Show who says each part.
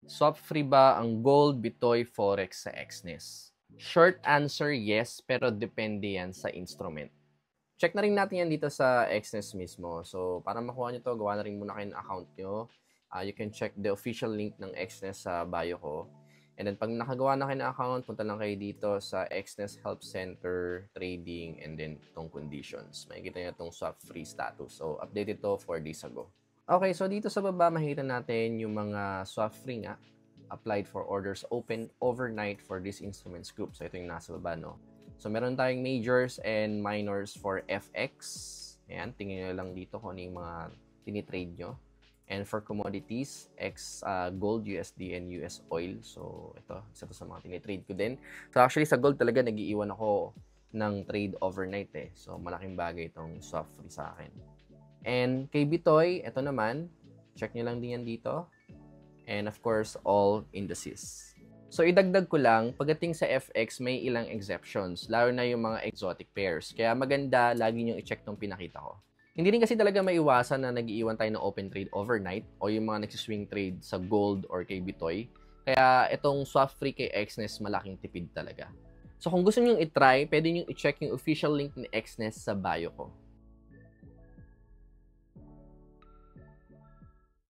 Speaker 1: Swap free ba ang Gold, Bitoy, Forex sa Exness? Short answer, yes, pero depende yan sa instrument. Check na rin natin yan dito sa Exness mismo. So, para makuha nyo to, gawa na rin muna kayo ng account nyo. You can check the official link ng Exness sa bio ko. And then, pag nakagawa na kayo ng account, punta lang kayo dito sa Exness Help Center, Trading, and then itong conditions. Makikita nyo itong swap free status. So, updated to 4 days ago. Okay, so dito sa baba, makikita natin yung mga swap free nga applied for orders open overnight for this instruments group. So, ito yung nasa baba, no? So, meron tayong majors and minors for FX. Ayan, tingin nyo lang dito kung ano yung mga tinitrade nyo. And for commodities, gold, USD, and US oil. So, ito, isa to sa mga tinitrade ko din. So, actually, sa gold talaga, nag-iiwan ako ng trade overnight eh. So, malaking bagay itong swap free sa akin. And kay Bitoy, ito naman, check nyo lang din yan dito. And of course, all indices. So, idagdag ko lang, pagdating sa FX, may ilang exceptions, lalo na yung mga exotic pairs. Kaya maganda, lagi nyo i-check tong pinakita ko. Hindi rin kasi talaga maiwasan na nag-iiwan tayo ng open trade overnight o yung mga nagsiswing trade sa gold or kay Bitoy. Kaya itong swap free kay Exness, malaking tipid talaga. So, kung gusto nyo i-try, pwede nyo i-check yung official link ni Exness sa bio ko.